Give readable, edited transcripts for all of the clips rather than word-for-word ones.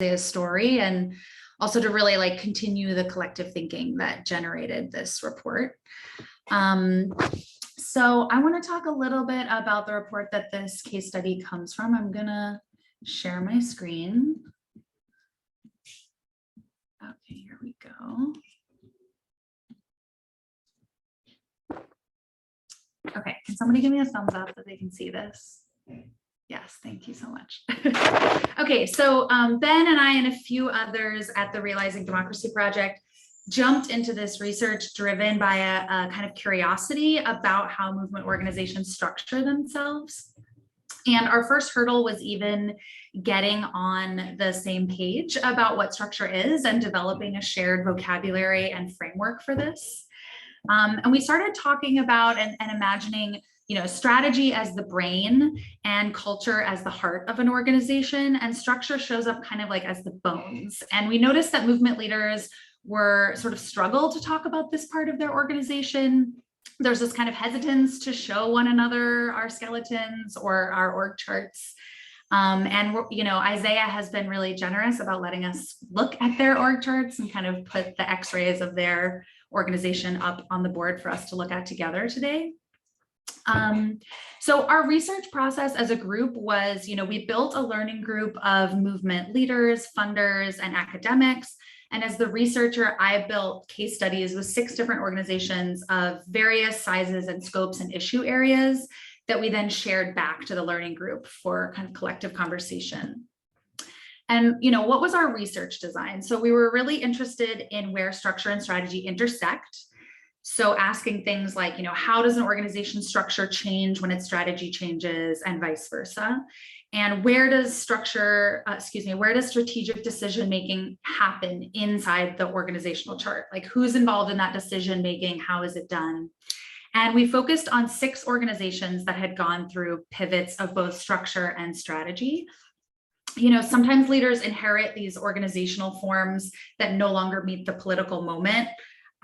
Isaiah's story, and also to really like continue the collective thinking that generated this report. So I want to talk a little bit about the report that this case study comes from. I'm gonna share my screen. Okay, here we go. Okay, can somebody give me a thumbs up that they can see this? Yes, thank you so much. Okay, so Ben and I and a few others at the Realizing Democracy Project jumped into this research driven by a kind of curiosity about how movement organizations structure themselves. And our first hurdle was even getting on the same page about what structure is and developing a shared vocabulary and framework for this. And we started talking about and imagining, strategy as the brain and culture as the heart of an organization, and structure shows up kind of like as the bones. And we noticed that movement leaders were sort of struggle to talk about this part of their organization. There's this kind of hesitance to show one another our skeletons or our org charts. And Isaiah has been really generous about letting us look at their org charts and kind of put the x-rays of their organization up on the board for us to look at together today. So our research process as a group was, we built a learning group of movement leaders, funders, and academics. And as the researcher, I built case studies with 6 different organizations of various sizes and scopes and issue areas that we then shared back to the learning group for kind of collective conversation. And, what was our research design? So we were really interested in where structure and strategy intersect. So asking things like, how does an organization structure change when its strategy changes, and vice versa? And where does strategic decision-making happen inside the organizational chart? Like, who's involved in that decision-making? How is it done? And we focused on 6 organizations that had gone through pivots of both structure and strategy. Sometimes leaders inherit these organizational forms that no longer meet the political moment.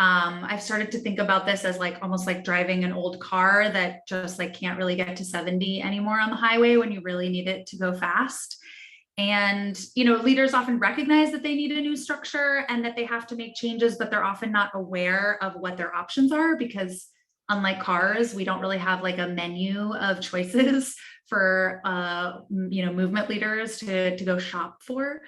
I've started to think about this as almost like driving an old car that just can't really get to 70 anymore on the highway when you really need it to go fast. And, leaders often recognize that they need a new structure and that they have to make changes, but they're often not aware of what their options are, because unlike cars, we don't really have a menu of choices for, movement leaders to go shop for.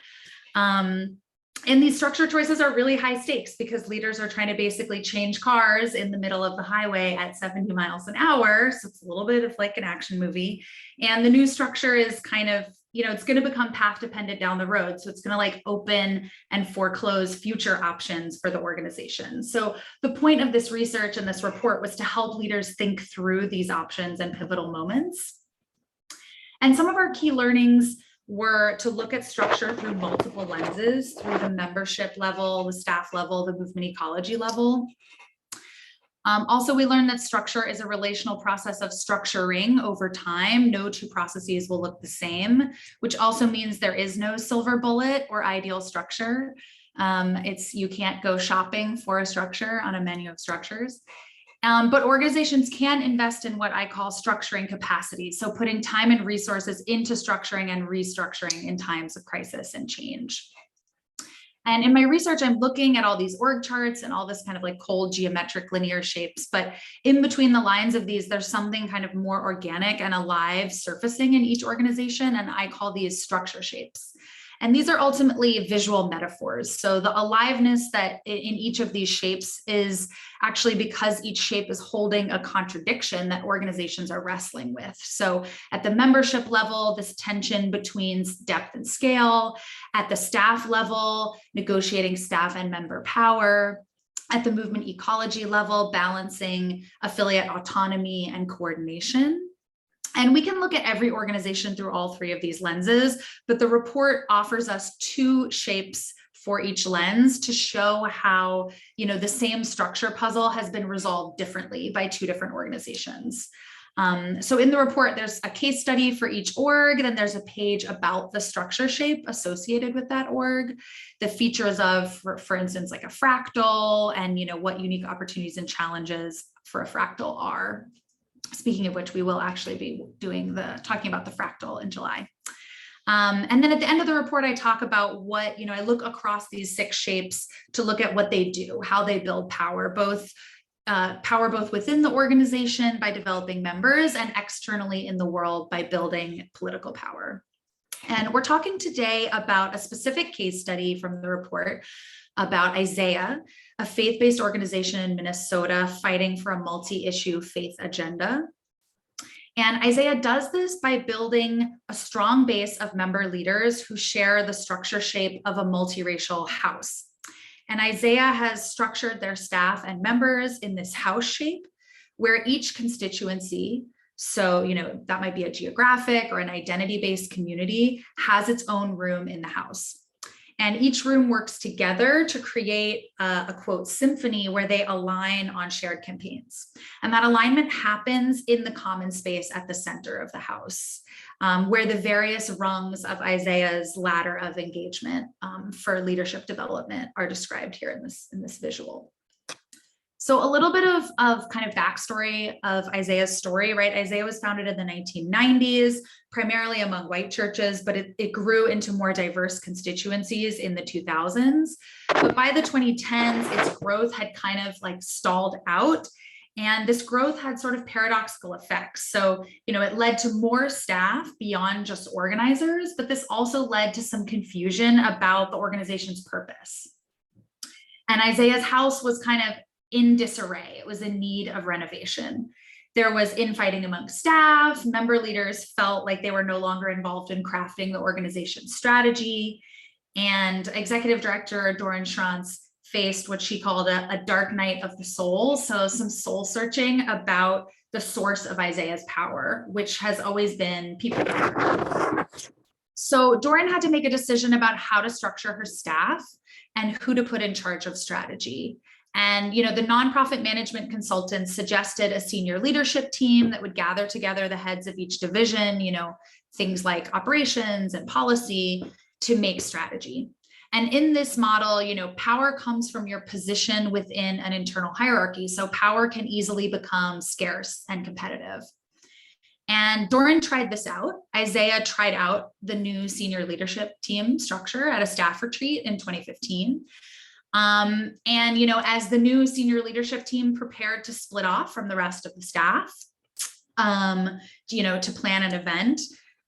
And these structure choices are really high stakes because leaders are trying to basically change cars in the middle of the highway at 70 miles an hour. So it's a little bit of like an action movie. And the new structure is kind of, it's going to become path dependent down the road. So it's going to open and foreclose future options for the organization. So the point of this research and this report was to help leaders think through these options and pivotal moments. And some of our key learnings were to look at structure through multiple lenses, through the membership level, the staff level, the movement ecology level. Also, we learned that structure is a relational process of structuring over time. No 2 processes will look the same, which also means there is no silver bullet or ideal structure. You can't go shopping for a structure on a menu of structures. But organizations can invest in what I call structuring capacity. So putting time and resources into structuring and restructuring in times of crisis and change. And in my research, I'm looking at all these org charts and all this kind of cold geometric linear shapes, but in between the lines of these, there's something kind of more organic and alive surfacing in each organization. And I call these structure shapes. And these are ultimately visual metaphors. So the aliveness that in each of these shapes is actually because each shape is holding a contradiction that organizations are wrestling with. So at the membership level, this tension between depth and scale. At the staff level, negotiating staff and member power. At the movement ecology level, balancing affiliate autonomy and coordination. And we can look at every organization through all 3 of these lenses, but the report offers us 2 shapes for each lens to show how, the same structure puzzle has been resolved differently by 2 different organizations. So in the report, there's a case study for each org, then there's a page about the structure shape associated with that org, the features of, for instance, a fractal, and what unique opportunities and challenges for a fractal are. Speaking of which, we will actually be talking about the fractal in July. And then at the end of the report, I talk about what, I look across these 6 shapes to look at what they do, how they build power, both within the organization by developing members and externally in the world by building political power. And we're talking today about a specific case study from the report about Isaiah, a faith-based organization in Minnesota fighting for a multi-issue faith agenda. And Isaiah does this by building a strong base of member leaders who share the structure shape of a multiracial house. And Isaiah has structured their staff and members in this house shape where each constituency, so, that might be a geographic or an identity-based community, has its own room in the house. And each room works together to create a quote symphony where they align on shared campaigns. And that alignment happens in the common space at the center of the house, where the various rungs of Isaiah's ladder of engagement for leadership development are described here in this visual. So a little bit of kind of backstory of Isaiah's story, right? Isaiah was founded in the 1990s, primarily among white churches, but it grew into more diverse constituencies in the 2000s. But by the 2010s, its growth had kind of like stalled out. And this growth had sort of paradoxical effects. So, it led to more staff beyond just organizers, but this also led to some confusion about the organization's purpose. And Isaiah's house was kind of in disarray. It was in need of renovation. There was infighting among staff. Member leaders felt like they were no longer involved in crafting the organization's strategy. And executive director Doran Schrantz faced what she called a dark night of the soul. So some soul searching about the source of Isaiah's power, which has always been people power. So Doran had to make a decision about how to structure her staff and who to put in charge of strategy. And, the nonprofit management consultants suggested a senior leadership team that would gather together the heads of each division, things like operations and policy to make strategy. And in this model, power comes from your position within an internal hierarchy. So power can easily become scarce and competitive. And Doran tried this out. Isaiah tried out the new senior leadership team structure at a staff retreat in 2015. And, as the new senior leadership team prepared to split off from the rest of the staff, to plan an event,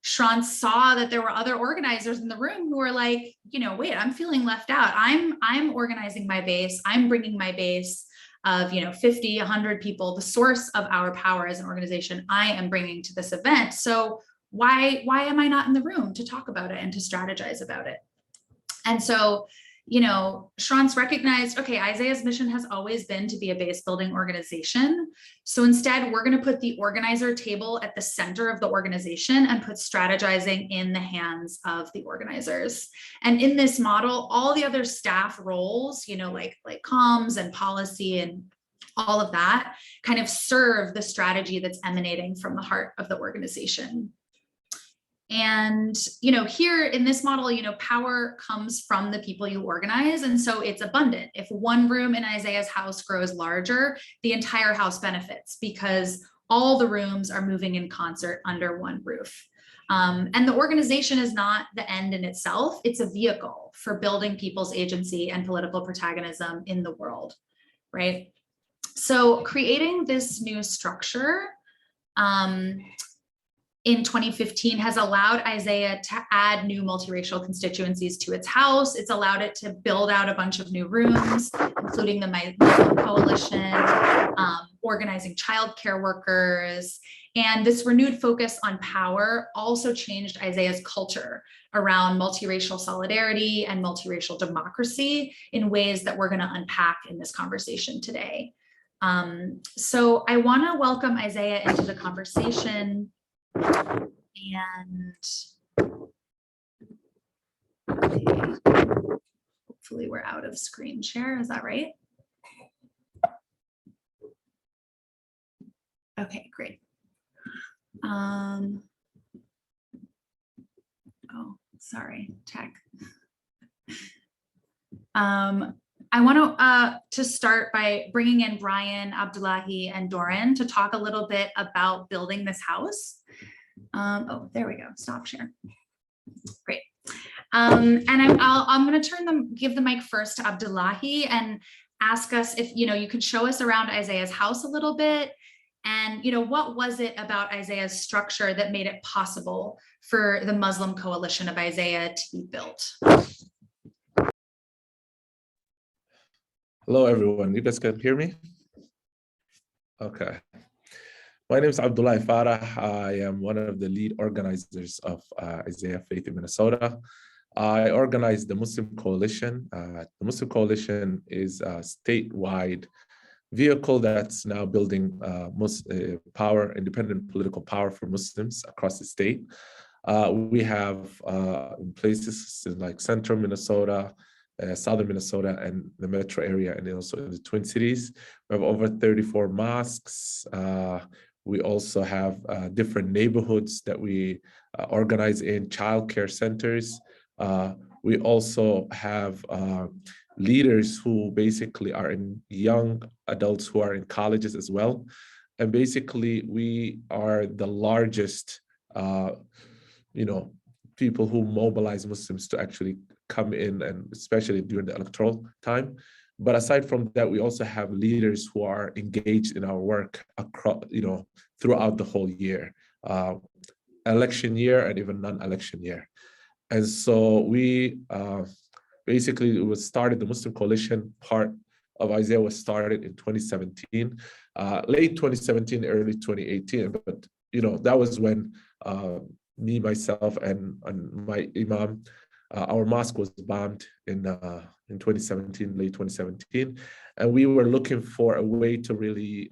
Schrantz saw that there were other organizers in the room who were like, wait, I'm feeling left out. I'm organizing my base. I'm bringing my base of, 50, 100 people, the source of our power as an organization, I am bringing to this event. So why am I not in the room to talk about it and to strategize about it? And so, Schrantz recognized, okay, Isaiah's mission has always been to be a base building organization. So instead, we're going to put the organizer table at the center of the organization and put strategizing in the hands of the organizers. And in this model, all the other staff roles, like comms and policy and all of that kind of serve the strategy that's emanating from the heart of the organization. And, here in this model, power comes from the people you organize. And so it's abundant. If one room in Isaiah's house grows larger, the entire house benefits because all the rooms are moving in concert under one roof. And the organization is not the end in itself. It's a vehicle for building people's agency and political protagonism in the world, right? So creating this new structure, in 2015 has allowed Isaiah to add new multiracial constituencies to its house. It's allowed it to build out a bunch of new rooms, including the Muslim Coalition, organizing childcare workers. And this renewed focus on power also changed Isaiah's culture around multiracial solidarity and multiracial democracy in ways that we're going to unpack in this conversation today. So I want to welcome Isaiah into the conversation. And hopefully we're out of screen share. Is that right? Okay, great. Oh, sorry, tech. I want to start by bringing in Brian, Abdullahi, and Doran to talk a little bit about building this house. Oh, there we go. Stop share. Great. And I'm going to give the mic first to Abdullahi and ask us if, you could show us around Isaiah's house a little bit. And, what was it about Isaiah's structure that made it possible for the Muslim coalition of Isaiah to be built? Hello, everyone. You guys can hear me? Okay. My name is Abdullahi Farah. I am one of the lead organizers of Isaiah Faith in Minnesota. I organized the Muslim Coalition. The Muslim Coalition is a statewide vehicle that's now building independent political power for Muslims across the state. We have in places like central Minnesota, southern Minnesota, and the metro area, and also in the Twin Cities. We have over 34 mosques. We also have different neighborhoods that we organize in, childcare centers. We also have leaders who basically are in young adults who are in colleges as well. And basically, we are the largest, people who mobilize Muslims to actually come in, and especially during the electoral time. But aside from that, we also have leaders who are engaged in our work across, throughout the whole year, election year and even non-election year. And so we basically, the Muslim Coalition part of Isaiah was started in 2017, late 2017, early 2018. But, that was when me, myself, and my imam, our mosque was bombed in 2017, late 2017. And we were looking for a way to really,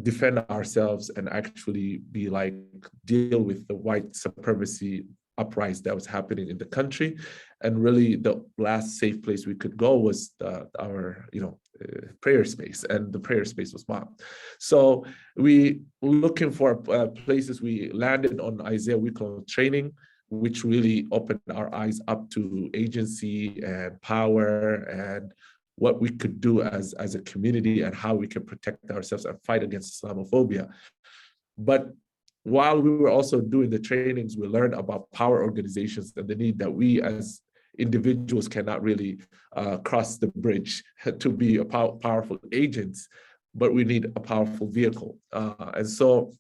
defend ourselves and actually deal with the white supremacy uprising that was happening in the country. And really the last safe place we could go was our prayer space, and the prayer space was bombed. So we looking for places. We landed on Isaiah week-long training, which really opened our eyes up to agency and power and what we could do as a community and how we can protect ourselves and fight against Islamophobia. But while we were also doing the trainings, we learned about power organizations and the need that we as individuals cannot really cross the bridge to be a powerful agents, but we need a powerful vehicle. And so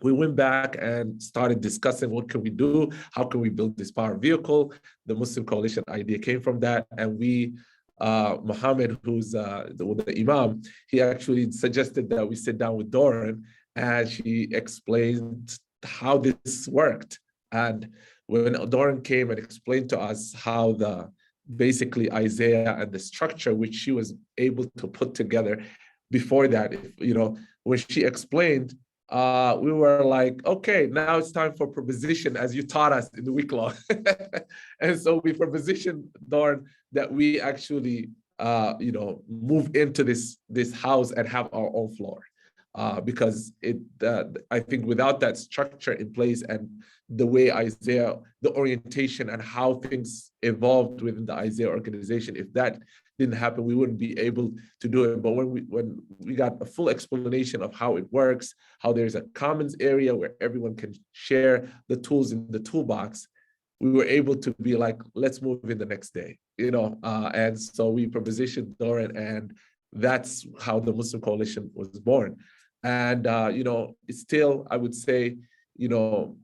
we went back and started discussing what can we do, how can we build this power vehicle. The Muslim Coalition idea came from that, and we, Muhammad, who's the imam, he actually suggested that we sit down with Doran, and she explained how this worked. And when Doran came and explained to us how basically Isaiah and the structure which she was able to put together before that, when she explained, we were like, okay, now it's time for proposition, as you taught us in the week long. And so we propositioned Doran that we actually, move into this house and have our own floor. Because I think without that structure in place and the way Isaiah, the orientation and how things evolved within the Isaiah organization, if that didn't happen, we wouldn't be able to do it. But when we got a full explanation of how it works, how there's a commons area where everyone can share the tools in the toolbox, we were able to be like, let's move in the next day, and so we propositioned Doran, and that's how the Muslim Coalition was born. And, it's still, I would say, to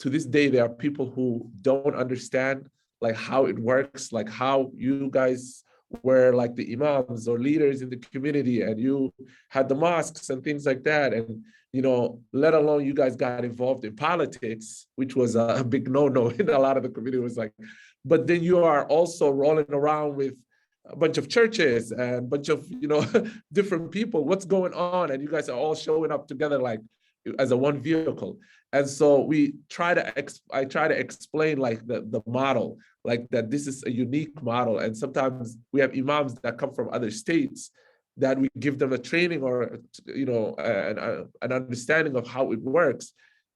this day, there are people who don't understand like how it works, like how you guys were like the imams or leaders in the community, and you had the mosques and things like that. And, let alone you guys got involved in politics, which was a big no-no in a lot of the community. Was like, but then you are also rolling around with a bunch of churches and a bunch of, different people. What's going on? And you guys are all showing up together like as a one vehicle. And so I try to explain like the model, like that this is a unique model. And sometimes we have imams that come from other states that we give them a training or, an understanding of how it works.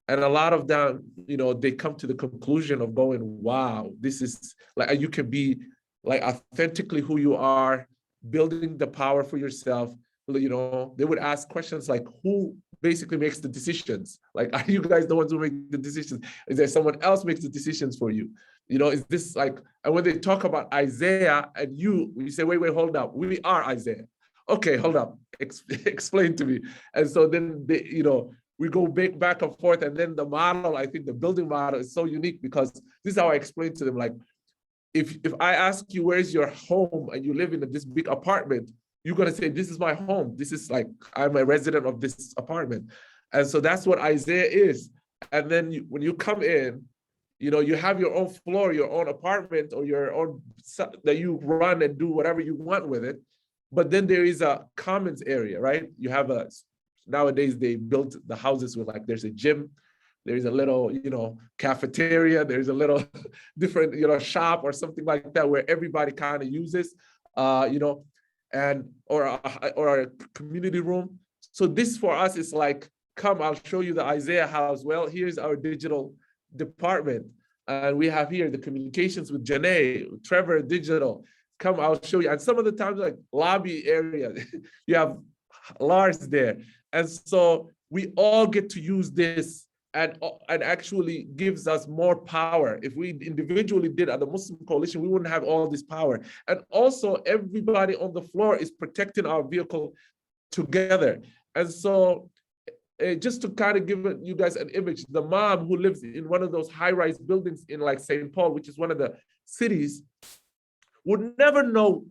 And a lot of them, they come to the conclusion of going, wow, this is like, you can be like authentically who you are, building the power for yourself, they would ask questions like, who basically makes the decisions? Like, are you guys the ones who make the decisions? Is there someone else makes the decisions for you? Is this like, and when they talk about Isaiah and you say, wait, hold up. We are Isaiah. Okay, hold up. Explain to me. And so then we go back and forth. And then the model, I think the building model is so unique because this is how I explain to them. Like, if I ask you, where's your home, and you live in this big apartment, you're going to say, this is my home. This is like, I'm a resident of this apartment. And so that's what Isaiah is. And then when you come in, you have your own floor, your own apartment, or your own, that you run and do whatever you want with it. But then there is a commons area, right? You have nowadays they built the houses with like, there's a gym, there's a little, cafeteria, there's a little different, shop or something like that where everybody kind of uses, and or a community room. So this for us is like, come, I'll show you the Isaiah house. Well, here's our digital department. And we have here the communications with Janae, Trevor, digital. Come, I'll show you. And some of the times like lobby area, you have Lars there. And so we all get to use this and actually gives us more power. If we individually did at the Muslim Coalition, we wouldn't have all this power. And also everybody on the floor is protecting our vehicle together. And so just to kind of give you guys an image, the mom who lives in one of those high-rise buildings in like St. Paul, which is one of the cities, would never know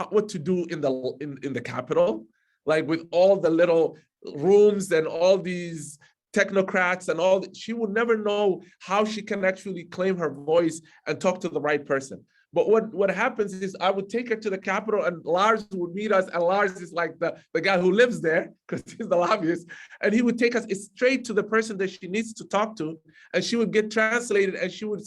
what to do in the capital, like with all the little rooms and all these technocrats and all. She would never know how she can actually claim her voice and talk to the right person. But what happens is I would take her to the Capitol and Lars would meet us, and Lars is like the guy who lives there because he's the lobbyist, and he would take us straight to the person that she needs to talk to, and she would get translated and she would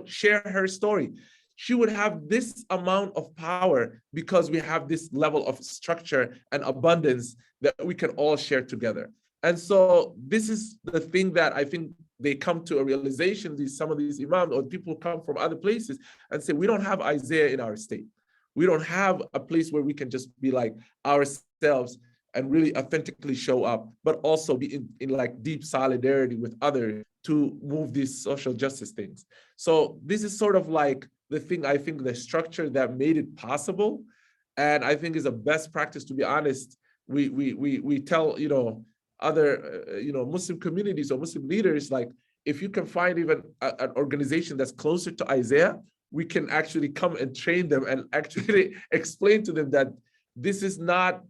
share her story. She would have this amount of power because we have this level of structure and abundance that we can all share together. And so this is the thing that I think they come to a realization, some of these imams or people come from other places and say, we don't have Isaiah in our state. We don't have a place where we can just be like ourselves and really authentically show up, but also be in like deep solidarity with others to move these social justice things. So this is sort of like the thing, I think the structure that made it possible. And I think is a best practice, to be honest. We tell, other, Muslim communities or Muslim leaders, like, if you can find even an organization that's closer to Isaiah, we can actually come and train them and actually explain to them that this is not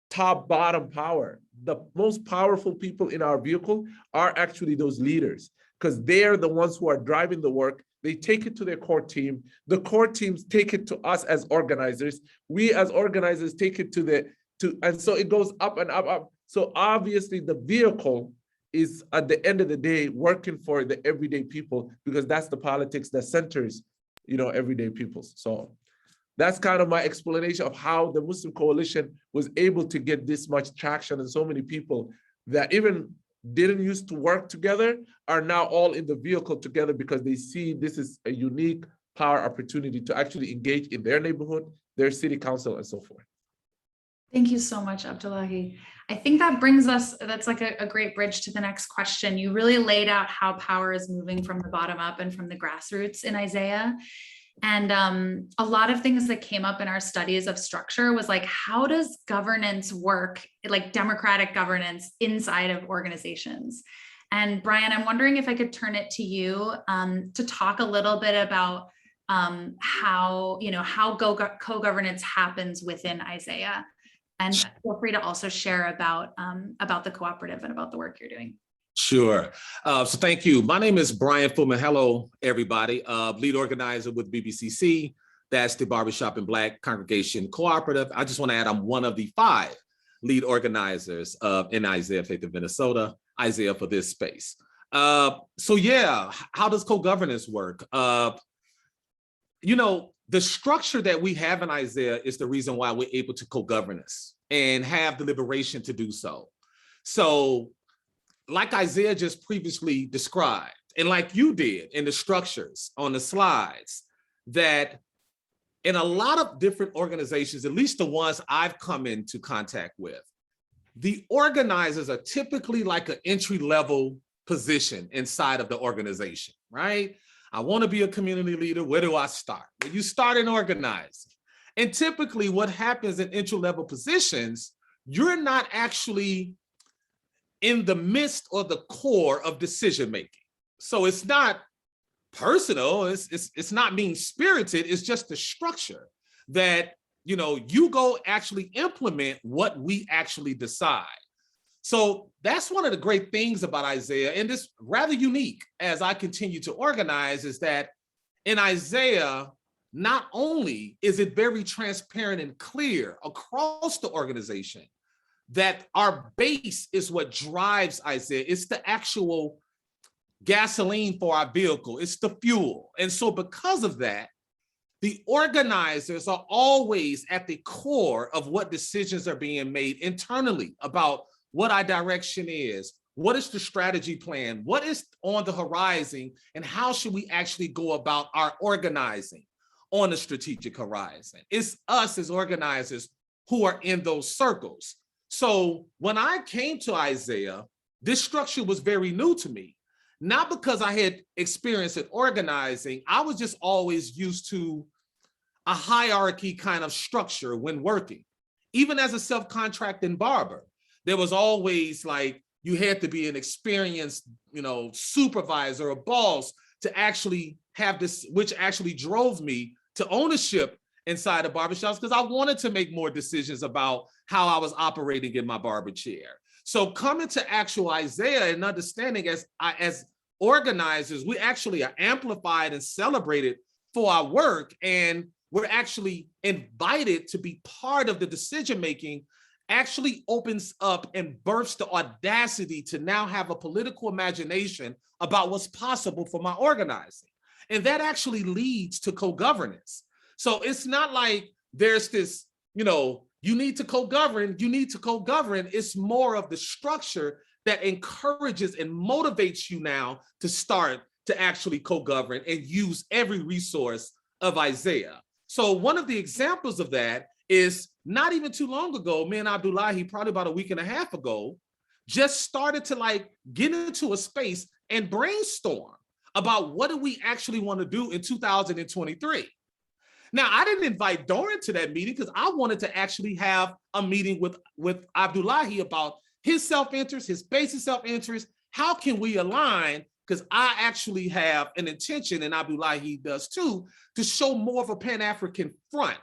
top-bottom power. The most powerful people in our vehicle are actually those leaders, because they're the ones who are driving the work. They take it to their core team. The core teams take it to us as organizers. We as organizers take it and so it goes up and up, up. So obviously the vehicle is at the end of the day working for the everyday people, because that's the politics that centers, everyday people. So that's kind of my explanation of how the Muslim Coalition was able to get this much traction, and so many people that even didn't used to work together are now all in the vehicle together because they see this is a unique power opportunity to actually engage in their neighborhood, their city council, and so forth. Thank you so much, Abdullahi. I think that's like a great bridge to the next question. You really laid out how power is moving from the bottom up and from the grassroots in Isaiah. And a lot of things that came up in our studies of structure was like, how does governance work, like democratic governance inside of organizations? And Brian, I'm wondering if I could turn it to you to talk a little bit about how co-governance happens within Isaiah. And feel free to also share about the cooperative and about the work you're doing. Sure. So thank you. My name is Brian Fullman. Hello, everybody. Lead organizer with BBCC. That's the Barbershop and Black Congregation Cooperative. I just want to add, I'm one of the 5 lead organizers in Isaiah Faith of Minnesota, Isaiah for this space. So yeah, how does co-governance work? The structure that we have in Isaiah is the reason why we're able to co-governance and have the liberation to do so. So like Isaiah just previously described, and like you did in the structures on the slides, that in a lot of different organizations, at least the ones I've come into contact with, the organizers are typically like an entry-level position inside of the organization, right? I want to be a community leader. Where do I start? Well, you start in organizing. And typically what happens in entry-level positions, you're not actually in the midst or the core of decision-making. So it's not personal, it's not mean-spirited, it's just the structure that, you know, you go actually implement what we actually decide. So that's one of the great things about Isaiah, and it's rather unique as I continue to organize, is that in Isaiah, not only is it very transparent and clear across the organization that our base is what drives Isaiah, it's the actual gasoline for our vehicle, it's the fuel. And so because of that, the organizers are always at the core of what decisions are being made internally about what our direction is, what is the strategy plan, what is on the horizon, and how should we actually go about our organizing on the strategic horizon. It's us as organizers who are in those circles. So when I came to Isaiah, this structure was very new to me. Not because I had experience at organizing, I was just always used to a hierarchy kind of structure when working. Even as a self-contracting barber, there was always like, you had to be an experienced, you know, supervisor or boss to actually have this, which actually drove me to ownership inside of barbershops, because I wanted to make more decisions about how I was operating in my barber chair. So coming to actual Isaiah and understanding as organizers, we actually are amplified and celebrated for our work, and we're actually invited to be part of the decision-making, actually opens up and births the audacity to now have a political imagination about what's possible for my organizing. And that actually leads to co-governance. So it's not like there's this, you know, you need to co-govern, you need to co-govern. It's more of the structure that encourages and motivates you now to start to actually co-govern and use every resource of Isaiah. So one of the examples of that is not even too long ago, me and Abdullahi, probably about a week and a half ago, just started to like get into a space and brainstorm about what do we actually want to do in 2023. Now, I didn't invite Doran to that meeting because I wanted to actually have a meeting with Abdullahi about his self-interest, his basic self-interest. How can we align? Because I actually have an intention, and Abdullahi does too, to show more of a Pan-African front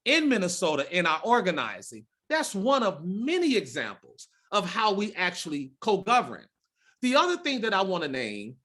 in Minnesota in our organizing. That's one of many examples of how we actually co-govern. The other thing that I want to name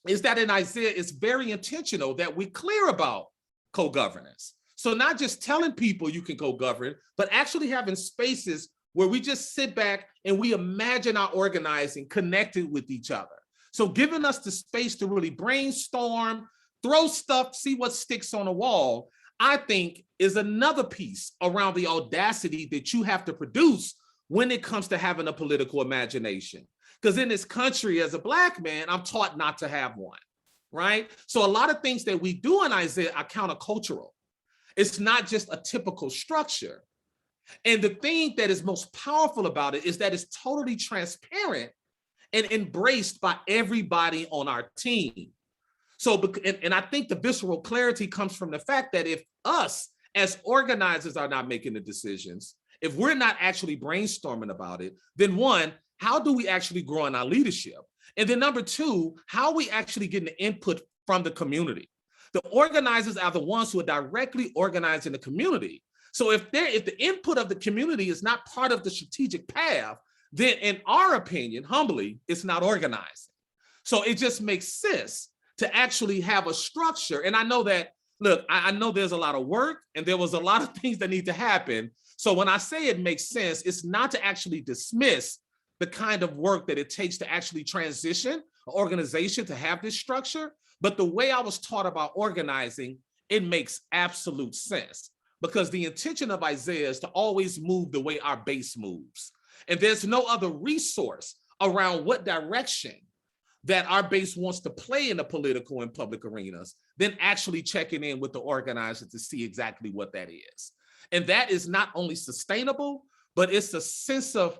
is that in Isaiah, it's very intentional that we're clear about co-governance. So not just telling people you can co-govern, but actually having spaces where we just sit back and we imagine our organizing connected with each other. So giving us the space to really brainstorm, throw stuff, see what sticks on the wall, I think is another piece around the audacity that you have to produce when it comes to having a political imagination. Because in this country, as a Black man, I'm taught not to have one, right? So a lot of things that we do in Isaiah are countercultural. It's not just a typical structure. And the thing that is most powerful about it is that it's totally transparent and embraced by everybody on our team. So, and I think the visceral clarity comes from the fact that if us as organizers are not making the decisions, if we're not actually brainstorming about it, then one, how do we actually grow in our leadership? And then number two, how are we actually getting the input from the community? The organizers are the ones who are directly organizing the community. So if the input of the community is not part of the strategic path, then in our opinion, humbly, it's not organizing. So it just makes sense to actually have a structure. And I know that, look, I know there's a lot of work and there was a lot of things that need to happen. So when I say it makes sense, it's not to actually dismiss the kind of work that it takes to actually transition an organization to have this structure. But the way I was taught about organizing, it makes absolute sense, because the intention of Isaiah is to always move the way our base moves. And there's no other resource around what direction that our base wants to play in the political and public arenas than actually checking in with the organizer to see exactly what that is. And that is not only sustainable, but it's a sense of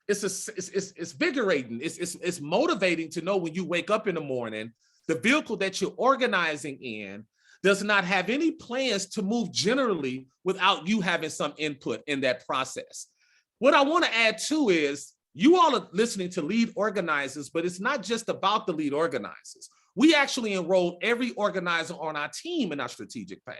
it's invigorating. It's motivating to know when you wake up in the morning, the vehicle that you're organizing in does not have any plans to move generally without you having some input in that process. What I want to add too is you all are listening to lead organizers, but it's not just about the lead organizers. We actually enrolled every organizer on our team in our strategic path.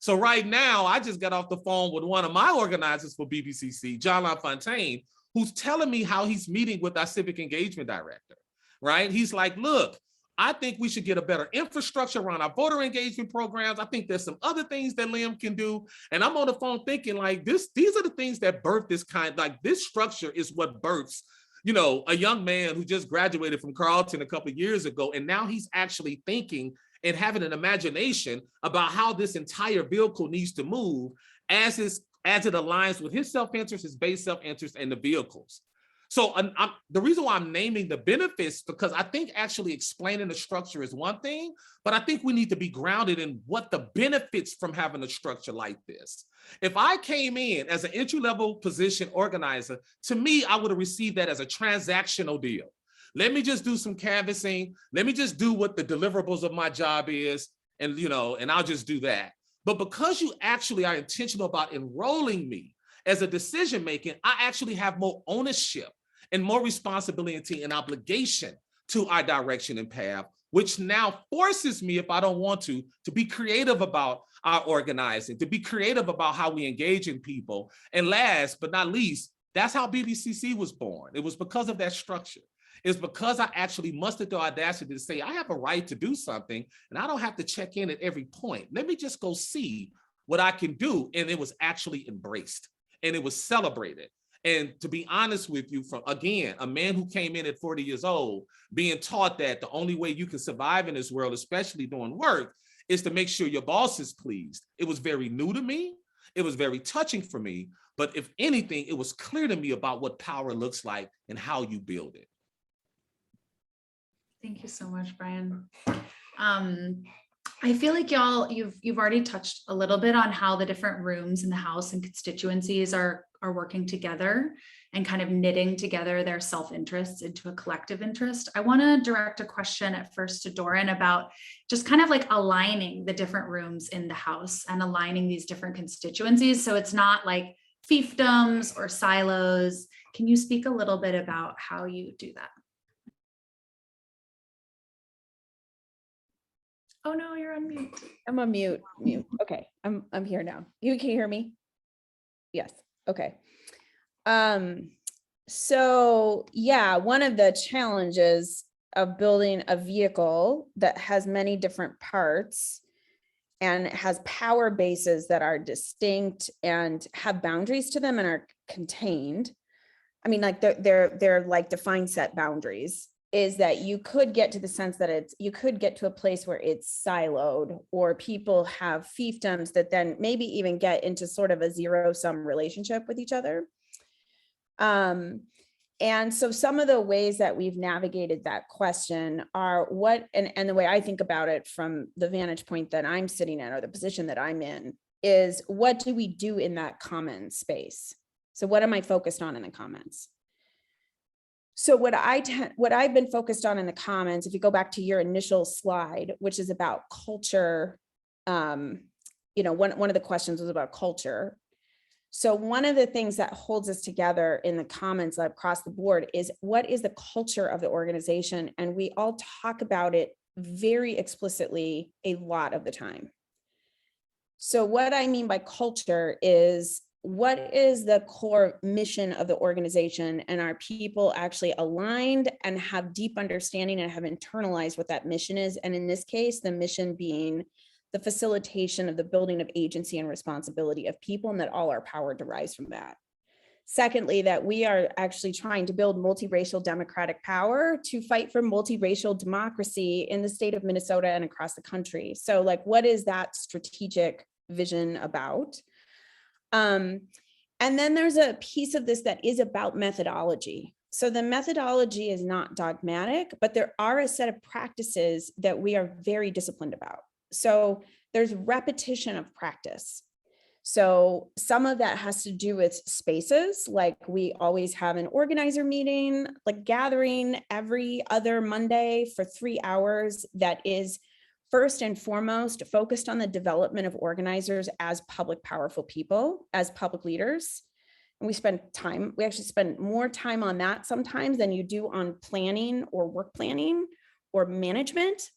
So right now, I just got off the phone with one of my organizers for BBCC, John LaFontaine, who's telling me how he's meeting with our civic engagement director, right? He's like, look, I think we should get a better infrastructure around our voter engagement programs. I think there's some other things that LIM can do. And I'm on the phone thinking like these are the things that birth this kind, like this structure is what births, you know, a young man who just graduated from Carleton a couple of years ago. And now he's actually thinking and having an imagination about how this entire vehicle needs to move as it aligns with his self-interest, his base self-interest, and the vehicles. So the reason why I'm naming the benefits, because I think actually explaining the structure is one thing, but I think we need to be grounded in what the benefits from having a structure like this. If I came in as an entry-level position organizer, to me, I would have received that as a transactional deal. Let me just do some canvassing. Let me just do what the deliverables of my job is, and I'll just do that. But because you actually are intentional about enrolling me as a decision making, I actually have more ownership and more responsibility and obligation to our direction and path, which now forces me, if I don't want to be creative about our organizing, to be creative about how we engage in people. And last but not least, that's how BBCC was born. It was because of that structure. It's because I actually mustered the audacity to say, I have a right to do something, and I don't have to check in at every point. Let me just go see what I can do. And it was actually embraced and it was celebrated. And to be honest with you, from again, a man who came in at 40 years old, being taught that the only way you can survive in this world, especially doing work, is to make sure your boss is pleased. It was very new to me. It was very touching for me. But if anything, it was clear to me about what power looks like and how you build it. Thank you so much, Brian. I feel like you've already touched a little bit on how the different rooms in the House and constituencies are working together and kind of knitting together their self-interests into a collective interest. I want to direct a question at first to Doran about just kind of like aligning the different rooms in the House and aligning these different constituencies. So it's not like fiefdoms or silos. Can you speak a little bit about how you do that? Oh no, you're on mute. I'm on mute. Okay, I'm here now. You can hear me? Yes. Okay. So yeah, one of the challenges of building a vehicle that has many different parts and has power bases that are distinct and have boundaries to them and are contained. I mean, like they're like defined set boundaries, is that you could get to the sense that you could get to a place where it's siloed, or people have fiefdoms that then maybe even get into sort of a zero-sum relationship with each other. And so some of the ways that we've navigated that question are and the way I think about it from the vantage point that I'm sitting in, or the position that I'm in, is what do we do in that common space? So what am I focused on in the comments? So what I've been focused on in the comments, if you go back to your initial slide, which is about culture, one of the questions was about culture. So one of the things that holds us together in the comments across the board is what is the culture of the organization? And we all talk about it very explicitly a lot of the time. So what I mean by culture is, what is the core mission of the organization, and are people actually aligned and have deep understanding and have internalized what that mission is? And in this case, the mission being the facilitation of the building of agency and responsibility of people, and that all our power derives from that. Secondly, that we are actually trying to build multiracial democratic power to fight for multiracial democracy in the state of Minnesota and across the country. So like, what is that strategic vision about? And then there's a piece of this that is about methodology. So the methodology is not dogmatic, but there are a set of practices that we are very disciplined about. So there's repetition of practice. So some of that has to do with spaces, like we always have an organizer meeting, like gathering every other Monday for 3 hours that is first and foremost focused on the development of organizers as public, powerful people, as public leaders. And we actually spend more time on that sometimes than you do on planning or work planning or management,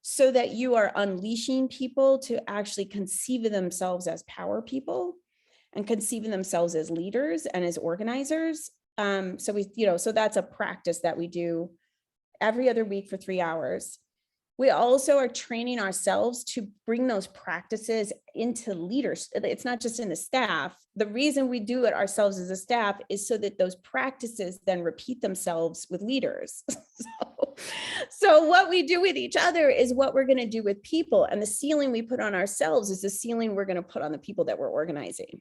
so that you are unleashing people to actually conceive of themselves as power people and conceive of themselves as leaders and as organizers. So that's a practice that we do every other week for 3 hours. We also are training ourselves to bring those practices into leaders. It's not just in the staff. The reason we do it ourselves as a staff is so that those practices then repeat themselves with leaders. So what we do with each other is what we're going to do with people. And the ceiling we put on ourselves is the ceiling we're going to put on the people that we're organizing.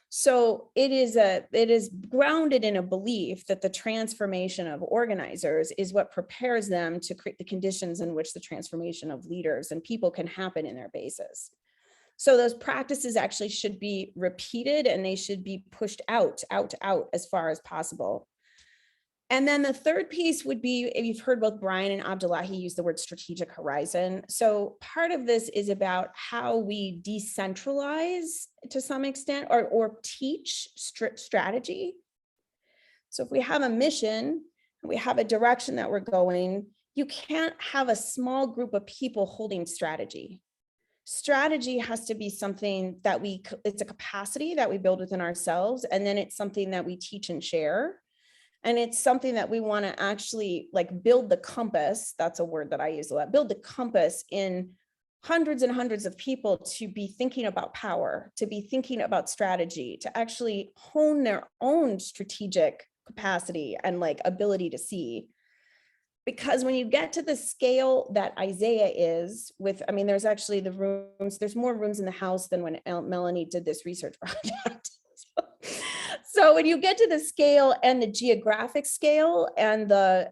So it is grounded in a belief that the transformation of organizers is what prepares them to create the conditions in which the transformation of leaders and people can happen in their bases. So those practices actually should be repeated, and they should be pushed out as far as possible. And then the third piece would be, if you've heard both Brian and Abdullahi use the word strategic horizon. So part of this is about how we decentralize to some extent, or teach strategy. So if we have a mission, and we have a direction that we're going, you can't have a small group of people holding strategy. Strategy has to be something that it's a capacity that we build within ourselves, and then it's something that we teach and share. And it's something that we want to actually like build the compass. That's a word that I use a lot. Build the compass in hundreds and hundreds of people to be thinking about power, to be thinking about strategy, to actually hone their own strategic capacity and like ability to see. Because when you get to the scale that Isaiah is with, I mean, there's actually there's more rooms in the house than when Melanie did this research project. So when you get to the scale and the geographic scale and the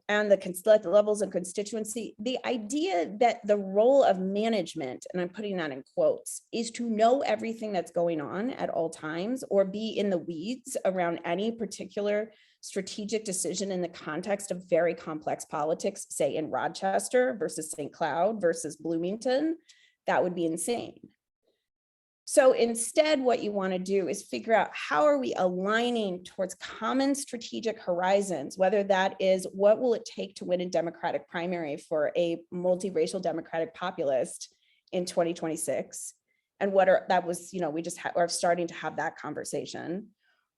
levels of constituency, the idea that the role of management, and I'm putting that in quotes, is to know everything that's going on at all times, or be in the weeds around any particular strategic decision in the context of very complex politics, say in Rochester versus St. Cloud versus Bloomington, that would be insane. So instead, what you want to do is figure out how are we aligning towards common strategic horizons, whether that is what will it take to win a Democratic primary for a multiracial Democratic populist in 2026. And we are starting to have that conversation.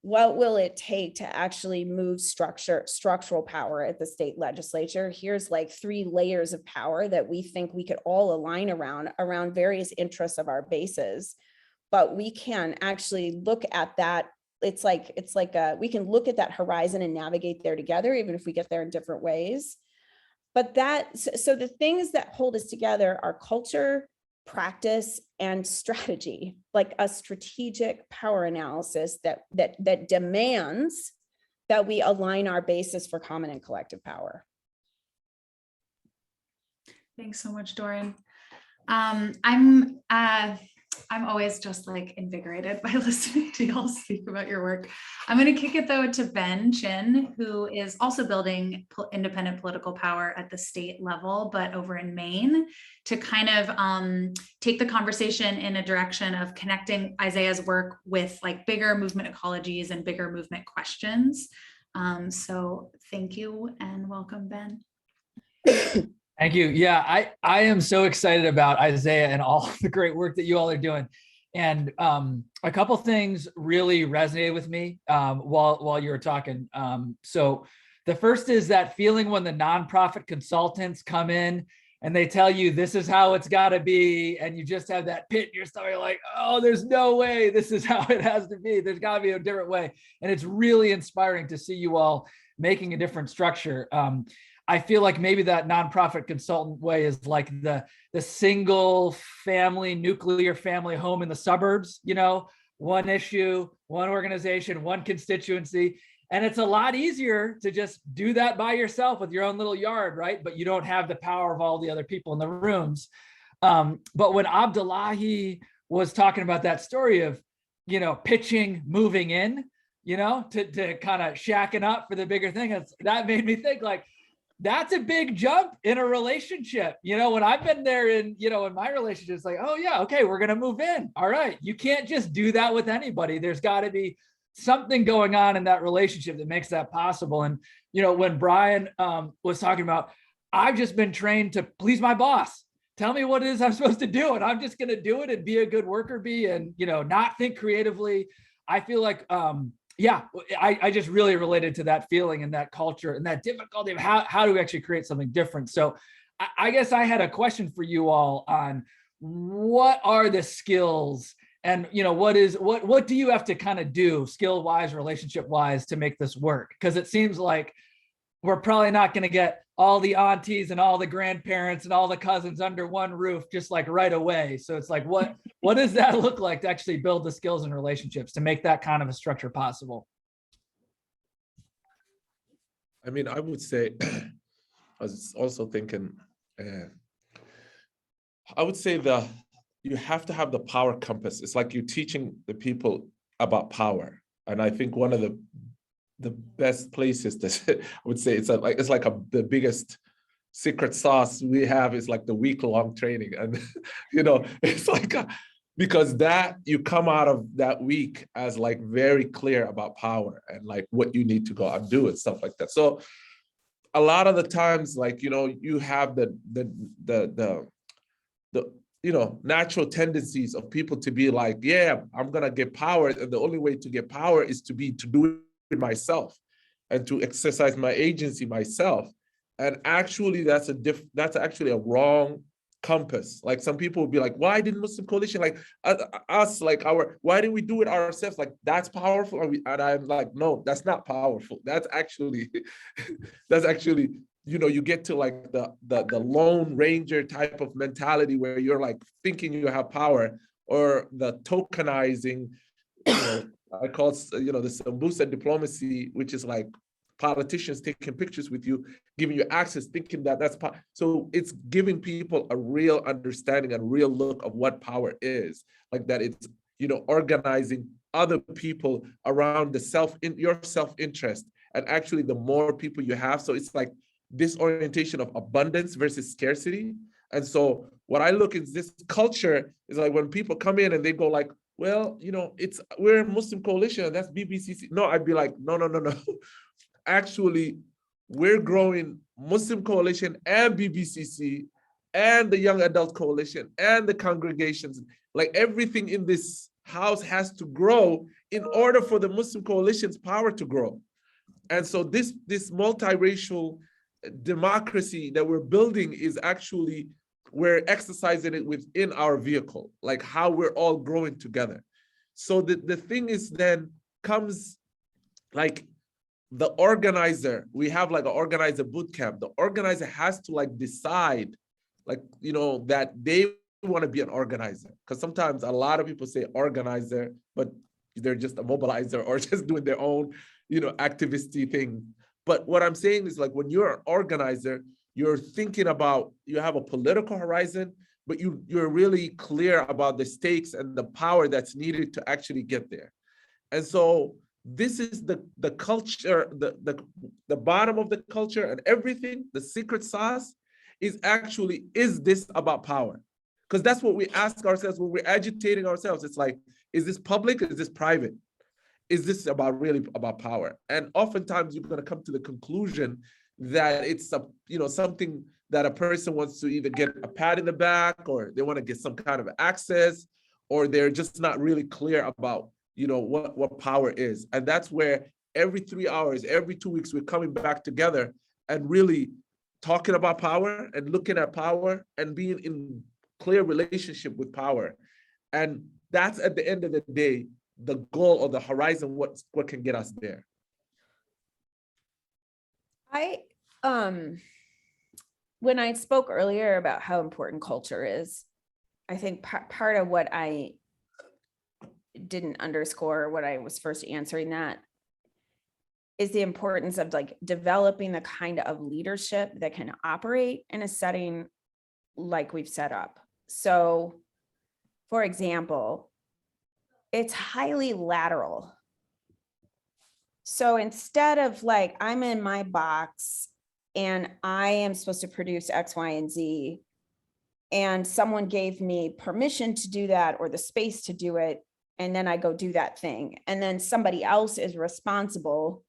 What will it take to actually move structural power at the state legislature? Here's like 3 layers of power that we think we could all align around various interests of our bases. But we can actually look at that. It's like we can look at that horizon and navigate there together, even if we get there in different ways. But so the things that hold us together are culture, practice, and strategy, like a strategic power analysis that demands that we align our basis for common and collective power. Thanks so much, Dorian. I'm always just like invigorated by listening to y'all speak about your work. I'm going to kick it though to Ben Chin, who is also building independent political power at the state level, but over in Maine, to kind of take the conversation in a direction of connecting Isaiah's work with like bigger movement ecologies and bigger movement questions. So thank you and welcome, Ben. Thank you. Yeah, I am so excited about Isaiah and all the great work that you all are doing. And a couple things really resonated with me while you were talking. So the first is that feeling when the nonprofit consultants come in and they tell you this is how it's got to be, and you just have that pit in your stomach, you're like, oh, there's no way this is how it has to be. There's got to be a different way. And it's really inspiring to see you all making a different structure. I feel like maybe that nonprofit consultant way is like the single family, nuclear family home in the suburbs, one issue, one organization, one constituency. And it's a lot easier to just do that by yourself with your own little yard, right? But you don't have the power of all the other people in the rooms. But when Abdullahi was talking about that story of, pitching, moving in, to kind of shacking up for the bigger thing. That made me think like, that's a big jump in a relationship. When I've been there in my relationship, it's like, oh yeah, okay, we're going to move in. All right. You can't just do that with anybody. There's got to be something going on in that relationship that makes that possible. And, when Brian was talking about, I've just been trained to please my boss. Tell me what it is I'm supposed to do, and I'm just going to do it and be a good worker bee and, not think creatively. I feel like, I just really related to that feeling and that culture and that difficulty of how to actually create something different. So I guess I had a question for you all on what are the skills and, what do you have to kind of do skill wise, relationship wise to make this work? Because it seems like we're probably not going to get all the aunties and all the grandparents and all the cousins under one roof just like right away. So it's like, what does that look like to actually build the skills and relationships to make that kind of a structure possible? I mean, I would say, I was also thinking, I would say you have to have the power compass. It's like you're teaching the people about power. And I think one of the best places that I would say it's like the biggest secret sauce we have is like the week-long training. And, it's like, because that you come out of that week as like very clear about power and like what you need to go and do and stuff like that. So a lot of the times, like, you have the natural tendencies of people to be like, yeah, I'm going to get power. And the only way to get power is to do it myself and to exercise my agency myself. And actually, that's actually a wrong compass. Like some people will be like, why didn't Muslim Coalition, like us, like why didn't we do it ourselves? Like that's powerful. And I'm like, no, that's not powerful. That's actually, you get to like the Lone Ranger type of mentality where you're like thinking you have power, or the tokenizing, I call it, the Sambusa diplomacy, which is like politicians taking pictures with you, giving you access, thinking that's power. So it's giving people a real understanding and real look of what power is, like that it's, organizing other people around your self-interest. And actually the more people you have, so it's like this orientation of abundance versus scarcity. And so what I look is this culture is like when people come in and they go like, well, we're a Muslim Coalition and that's BBCC. No, I'd be like, no. Actually, we're growing Muslim Coalition and BBCC and the Young Adult Coalition and the congregations. Like everything in this house has to grow in order for the Muslim Coalition's power to grow. And so this multiracial democracy that we're building is actually, we're exercising it within our vehicle, like how we're all growing together. So the thing is then comes like the organizer, we have like an organizer boot camp. The organizer has to like decide, like, that they want to be an organizer. Because sometimes a lot of people say organizer, but they're just a mobilizer or just doing their own, activisty thing. But what I'm saying is like, when you're an organizer, you're thinking about, you have a political horizon, but you're really clear about the stakes and the power that's needed to actually get there. And so this is the culture, the bottom of the culture, and everything, the secret sauce is actually, is this about power? Because that's what we ask ourselves when we're agitating ourselves. It's like, is this public? Is this private? Is this really about power? And oftentimes you're going to come to the conclusion that it's something that a person wants to either get a pat in the back, or they want to get some kind of access, or they're just not really clear about what power is. And that's where every 3 hours, every 2 weeks, we're coming back together and really talking about power and looking at power and being in clear relationship with power. And that's, at the end of the day, the goal or the horizon, what can get us there. When I spoke earlier about how important culture is, I think part of what I didn't underscore when I was first answering that is the importance of like developing the kind of leadership that can operate in a setting like we've set up. So for example, it's highly lateral. So instead of like, I'm in my box and I am supposed to produce X, Y, and Z, and someone gave me permission to do that or the space to do it, and then I go do that thing. And then somebody else is responsible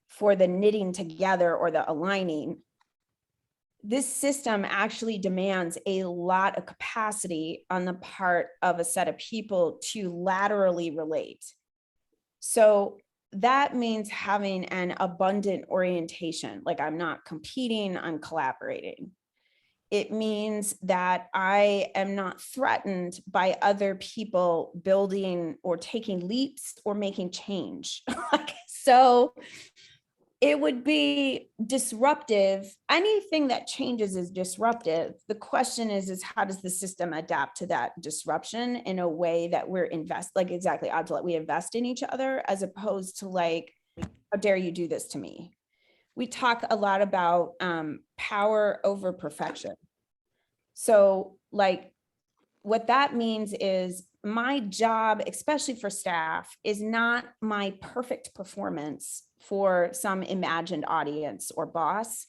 for the knitting together or the aligning. This system actually demands a lot of capacity on the part of a set of people to laterally relate. So that means having an abundant orientation, like I'm not competing, I'm collaborating. It means that I am not threatened by other people building or taking leaps or making change. So it would be disruptive. Anything that changes is disruptive. The question is how does the system adapt to that disruption in a way that we're like exactly, Abdullah, we invest in each other as opposed to like, how dare you do this to me? We talk a lot about power over perfection. So like what that means is my job, especially for staff, is not my perfect performance for some imagined audience or boss.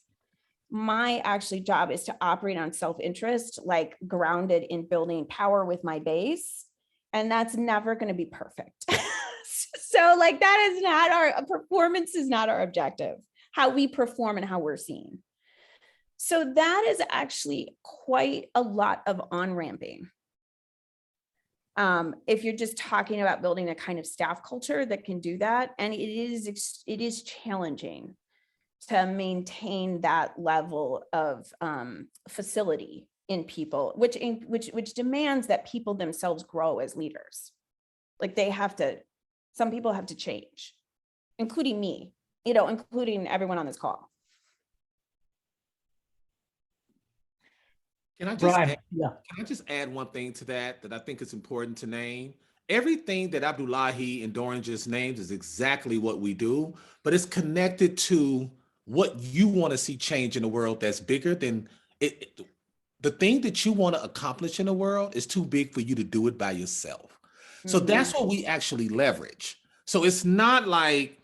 My actually job is to operate on self-interest, like grounded in building power with my base. And that's never going to be perfect. So like that is not our performance, is not our objective, how we perform and how we're seen. So that is actually quite a lot of on-ramping. If you're just talking about building a kind of staff culture that can do that, and it is challenging to maintain that level of facility in people, which demands that people themselves grow as leaders. Like they have to, some people have to change, including me, including everyone on this call. Can I just Brian, add, yeah. can I just add one thing to that I think is important to name? Everything that Abdullahi and Doran just named is exactly what we do, but it's connected to what you want to see change in the world that's bigger than it. The thing that you want to accomplish in the world is too big for you to do it by yourself. So that's what we actually leverage. So it's not like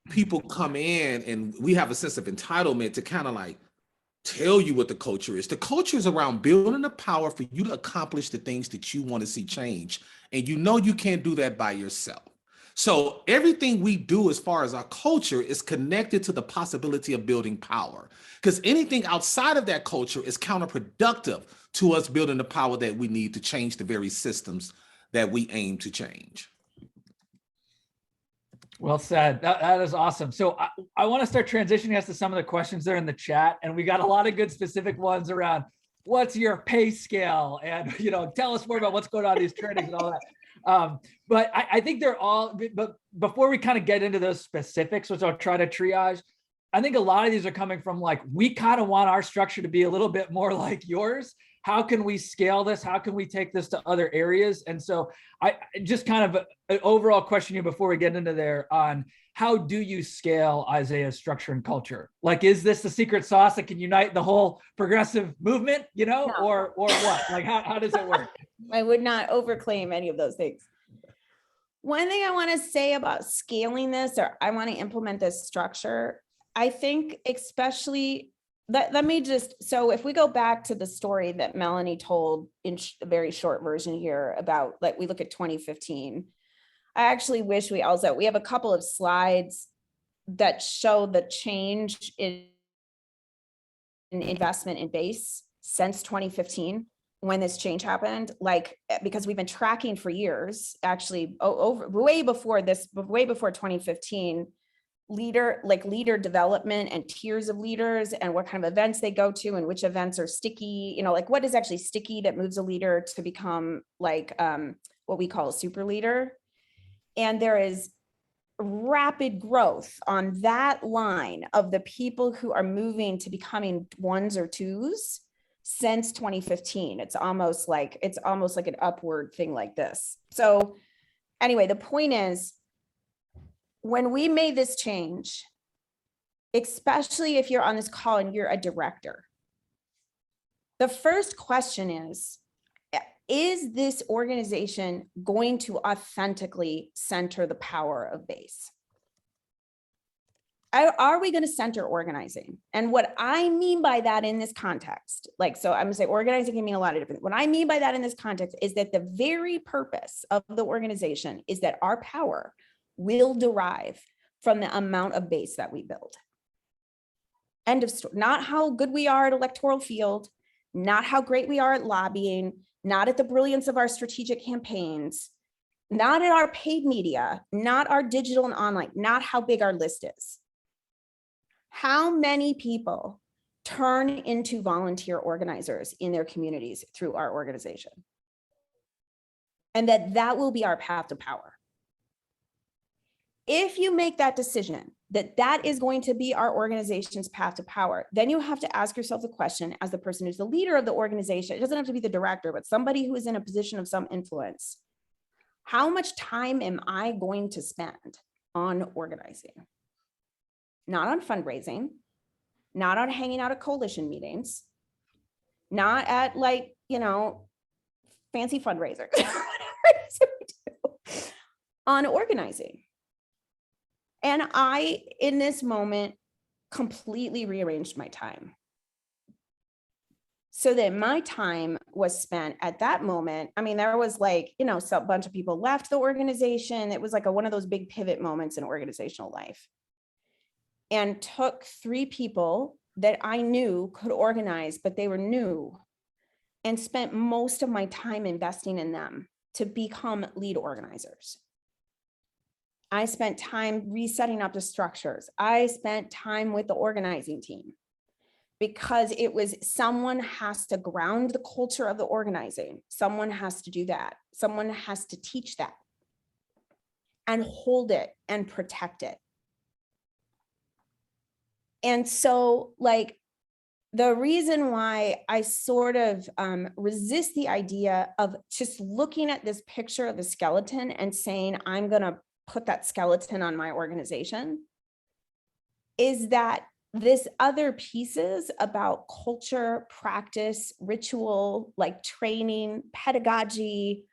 people come in and we have a sense of entitlement to kind of like tell you what the culture is. The culture is around building the power for you to accomplish the things that you want to see change. And you can't do that by yourself. So everything we do as far as our culture is connected to the possibility of building power, because anything outside of that culture is counterproductive to us building the power that we need to change the very systems that we aim to change. Well said. That is awesome. So I want to start transitioning us to some of the questions there in the chat. And we got a lot of good specific ones around what's your pay scale and, tell us more about what's going on in these trainings and all that. But I think they're all, but before we kind of get into those specifics, which I'll try to triage, I think a lot of these are coming from like, we kind of want our structure to be a little bit more like yours. How can we scale this? How can we take this to other areas? And so I just kind of an overall question here before we get into there on how do you scale Isaiah's structure and culture? Like, is this the secret sauce that can unite the whole progressive movement, No. or what? Like, how does it work? I would not overclaim any of those things. One thing I want to say about scaling this, or I want to implement this structure, I think especially let me just, so if we go back to the story that Melanie told in a very short version here about, like, we look at 2015, I actually wish we have a couple of slides that show the change in investment in base since 2015, when this change happened, like, because we've been tracking for years, actually way before 2015, leader development and tiers of leaders and what kind of events they go to and which events are sticky, like what is actually sticky that moves a leader to become like what we call a super leader. And there is rapid growth on that line of the people who are moving to becoming ones or twos since 2015. It's almost like an upward thing like this. So anyway, the point is, when we made this change, especially if you're on this call and you're a director, the first question is, is this organization going to authentically center the power of base? Are we going to center organizing? And what I mean by that in this context, like, so I'm going to say organizing can mean a lot of different. What I mean by that in this context is that the very purpose of the organization is that our power will derive from the amount of base that we build. End of story. Not how good we are at electoral field, not how great we are at lobbying, not at the brilliance of our strategic campaigns, not at our paid media, not our digital and online, not how big our list is. How many people turn into volunteer organizers in their communities through our organization? And that will be our path to power. If you make that decision, that is going to be our organization's path to power, then you have to ask yourself the question, as the person who's the leader of the organization, it doesn't have to be the director, but somebody who is in a position of some influence. How much time am I going to spend on organizing? Not on fundraising, not on hanging out at coalition meetings, not at, like, fancy fundraisers, whatever it is that we do, on organizing. And I, in this moment, completely rearranged my time so that my time was spent at that moment. I mean, there was like, a bunch of people left the organization. It was like one of those big pivot moments in organizational life. And took 3 people that I knew could organize, but they were new, and spent most of my time investing in them to become lead organizers. I spent time resetting up the structures. I spent time with the organizing team, because it was someone has to ground the culture of the organizing. Someone has to do that. Someone has to teach that and hold it and protect it. And so, like, the reason why I sort of resist the idea of just looking at this picture of the skeleton and saying, I'm going to put that skeleton on my organization, is that this other pieces about culture, practice, ritual, like training, pedagogy,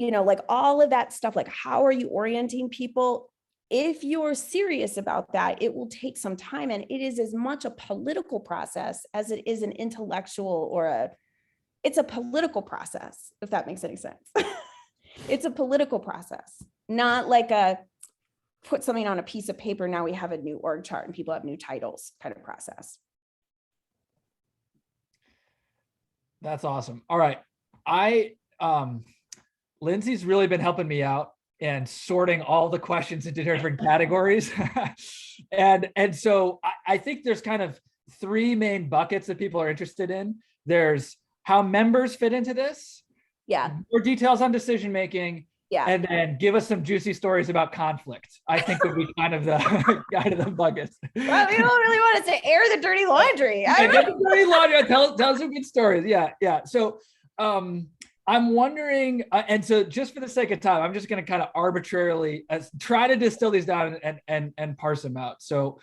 like all of that stuff, like how are you orienting people? If you're serious about that, it will take some time, and it is as much a political process as it is an intellectual it's a political process, if that makes any sense. It's a political process, not like put something on a piece of paper, now we have a new org chart and people have new titles kind of process. That's awesome. All right. Lindsay's really been helping me out and sorting all the questions into different categories. And so I think there's kind of 3 main buckets that people are interested in. There's how members fit into this. Yeah. More details on decision-making. Yeah. And then give us some juicy stories about conflict. I think would be kind of the buckets. Well, we don't really want to say air the dirty laundry. Get the dirty laundry. Tell some good stories. Yeah. So I'm wondering, and so just for the sake of time, I'm just going to kind of arbitrarily try to distill these down and parse them out. So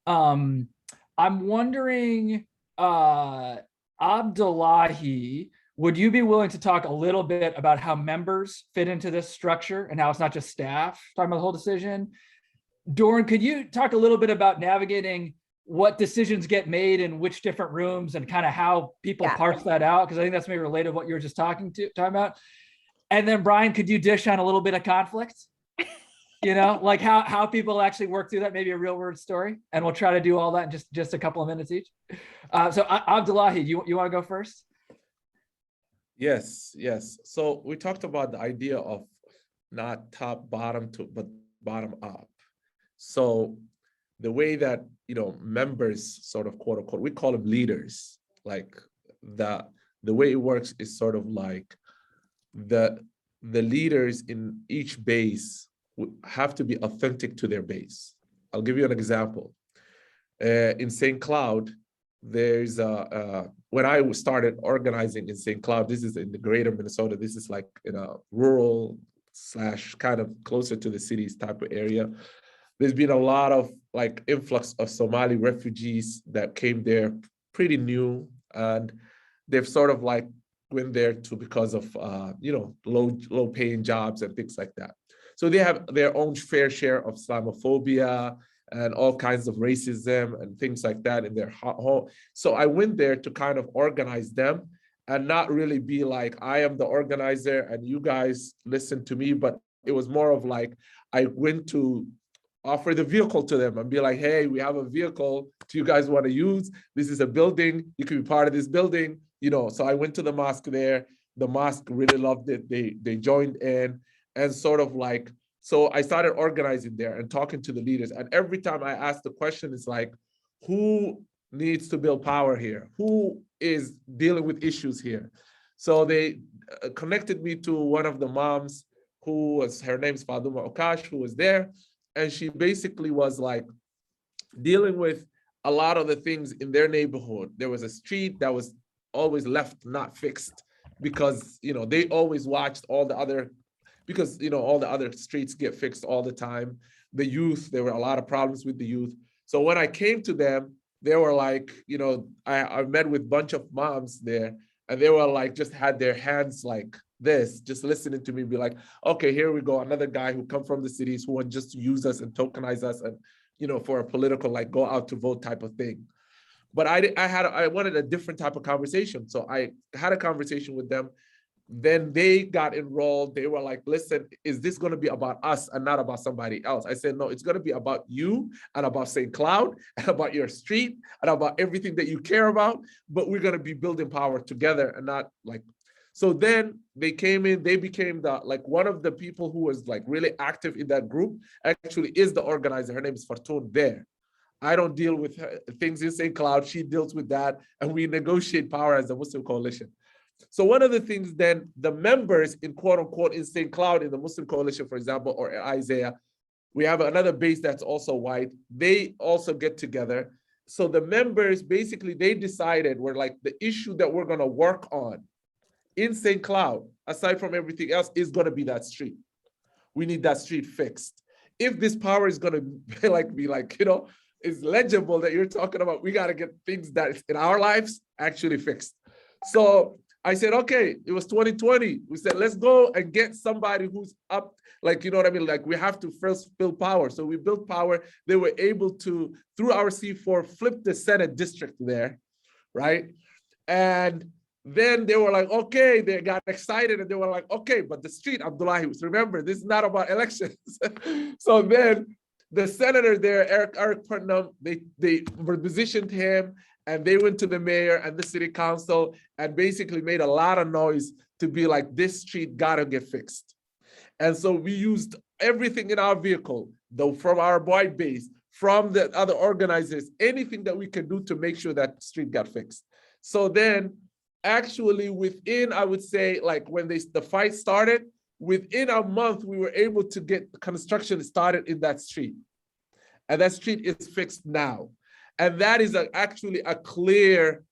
I'm wondering, Abdullahi, would you be willing to talk a little bit about how members fit into this structure and how it's not just staff talking about the whole decision? Doran, could you talk a little bit about navigating what decisions get made in which different rooms and kind of how people parse that out? Because I think that's maybe related to what you were just talking about. And then Brian, could you dish on a little bit of conflict? Like how people actually work through that, maybe a real world story. And we'll try to do all that in just a couple of minutes each. So Abdullahi, you want to go first? Yes. So we talked about the idea of not top bottom but bottom up. So the way that members sort of quote unquote, we call them leaders, like the way it works is sort of like the leaders in each base have to be authentic to their base. I'll give you an example. In St. Cloud, there's when I started organizing in St. Cloud, this is in the greater Minnesota, this is like in a rural / kind of closer to the cities type of area. There's been a lot of like influx of Somali refugees that came there pretty new, and they've sort of like went there to because of low paying jobs and things like that. So they have their own fair share of Islamophobia and all kinds of racism and things like that in their home. So I went there to kind of organize them and not really be like, I am the organizer and you guys listen to me, but it was more of like, I went to offer the vehicle to them and be like, hey, we have a vehicle. Do you guys want to use? This is a building. You can be part of this building. So I went to the mosque there. The mosque really loved it. They joined in and sort of like, so I started organizing there and talking to the leaders. And every time I asked the question, it's like, who needs to build power here? Who is dealing with issues here? So they connected me to one of the moms her name's Faduma Okash, who was there. And she basically was like dealing with a lot of the things in their neighborhood. There was a street that was always left not fixed because, they always watched all the other, because, all the other streets get fixed all the time. The youth, there were a lot of problems with the youth. So when I came to them, they were like, I met with a bunch of moms there and they were like, just had their hands like this, just listening to me be like, okay, here we go. Another guy who come from the cities who want just to use us and tokenize us and, for a political, like go out to vote type of thing. But I wanted a different type of conversation. So I had a conversation with them. Then they got enrolled. They were like, listen, is this going to be about us and not about somebody else? I said, no, it's going to be about you and about St. Cloud and about your street and about everything that you care about. But we're going to be building power together and not like. So then they came in, they became one of the people who was like really active in that group actually is the organizer. Her name is Fartoon there. I don't deal with things in St. Cloud. She deals with that. And we negotiate power as a Muslim coalition. So one of the things then the members in quote unquote in St. Cloud in the Muslim coalition, for example, or Isaiah, we have another base that's also white. They also get together. So the members, basically they decided we're like the issue that we're going to work on in St. Cloud, aside from everything else, is going to be that street. We need that street fixed. If this power is going to be like, is legible that you're talking about, we got to get things that in our lives actually fixed. So I said, okay, it was 2020. We said, let's go and get somebody who's up, like, like we have to first build power. So we built power. They were able to, through our C4, flip the Senate district there, right? And then they were like, okay, they got excited and they were like, okay, but the street, Abdullahi, remember, this is not about elections. So then the senator there, Eric Putnam, they positioned him and they went to the mayor and the city council and basically made a lot of noise to be like, this street gotta get fixed. And so we used everything in our vehicle, though from our white base, from the other organizers, anything that we could do to make sure that street got fixed. So then actually within, I would say, like when the fight started, within a month, we were able to get construction started in that street. And that street is fixed now. And that is actually a clear,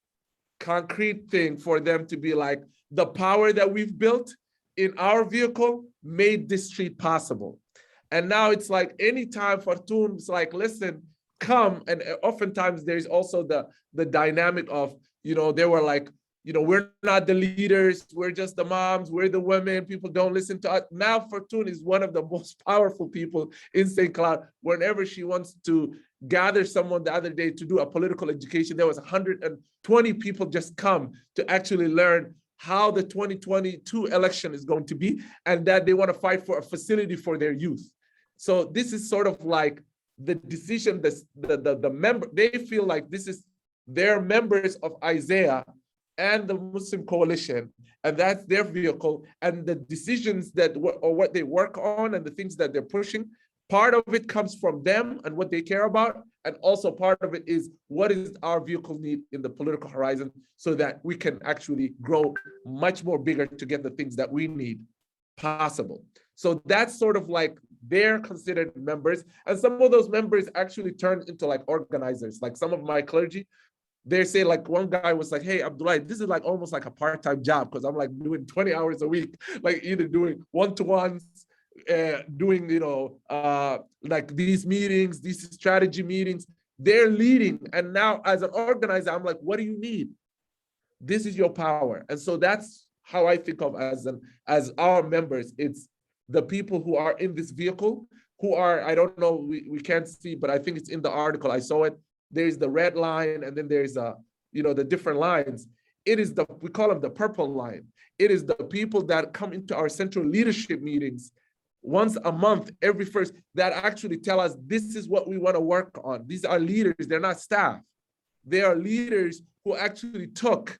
concrete thing for them to be like, the power that we've built in our vehicle made this street possible. And now it's like anytime Fartoon's like, listen, come. And oftentimes there's also the dynamic of, they were like, we're not the leaders, we're just the moms, we're the women, people don't listen to us. Now Fartoon is one of the most powerful people in St. Cloud. Whenever she wants to gather someone the other day to do a political education, there was 120 people just come to actually learn how the 2022 election is going to be and that they want to fight for a facility for their youth. So this is sort of like the decision, the member, they feel like this is their members of Isaiah and the Muslim coalition, and that's their vehicle, and the decisions or what they work on and the things that they're pushing, part of it comes from them and what they care about, and also part of it is what is our vehicle need in the political horizon so that we can actually grow much more bigger to get the things that we need possible. So that's sort of like they're considered members, and some of those members actually turned into like organizers, like some of my clergy. They say, like one guy was like, hey, Abdullahi, this is like almost like a part-time job because I'm like doing 20 hours a week, like either doing one-to-ones, doing, like these meetings, these strategy meetings, they're leading. And now as an organizer, I'm like, what do you need? This is your power. And so that's how I think of as our members. It's the people who are in this vehicle, who are, I don't know, we can't see, but I think it's in the article, I saw it. There's the red line, and then there's the different lines. It is we call them the purple line. It is the people that come into our central leadership meetings once a month, every first, that actually tell us this is what we want to work on. These are leaders, they're not staff. They are leaders who actually took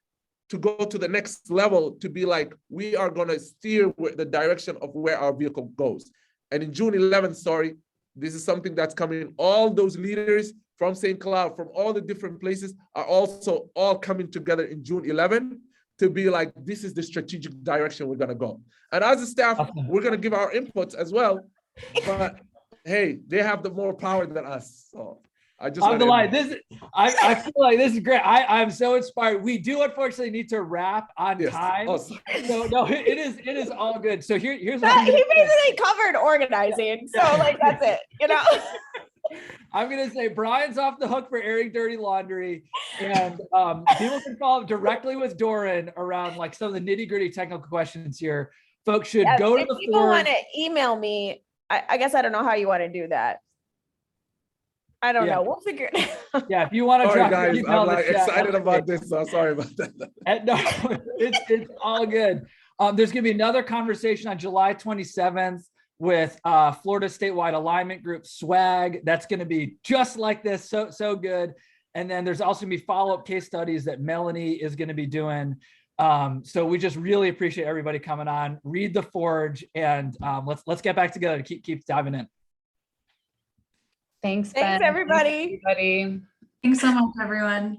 to go to the next level to be like, we are going to steer the direction of where our vehicle goes. And in June 11th, sorry, this is something that's coming. All those leaders from St. Cloud, from all the different places, are also all coming together in June 11th to be like, this is the strategic direction we're going to go. And as a staff, we're going to give our inputs as well. But hey, they have the more power than us. So I just I'm the line. I feel like this is great. I'm so inspired. We do unfortunately need to wrap on time. Oh, so no, it is all good. So here's He what I'm gonna say. basically covered organizing. So like, that's it, you know? I'm gonna say Brian's off the hook for airing dirty laundry, and people can follow up directly with Doran around like some of the nitty-gritty technical questions here. Folks should go to if the people forum. want to email me, I guess I don't know how you want to do that. I don't know. We'll figure it out. Yeah, if you want to sorry drop your guys, email I'm in the like chat, excited that's about great. this. So sorry about that. And no, it's all good. There's going to be another conversation on July 27th with Florida Statewide Alignment Group SWAG. That's going to be just like this. So good. And then there's also going to be follow-up case studies that Melanie is going to be doing. So we just really appreciate everybody coming on. Read the Forge, and let's get back together to keep diving in. Thanks, Thanks, Ben. everybody. Thanks, everybody. Thanks so much, everyone.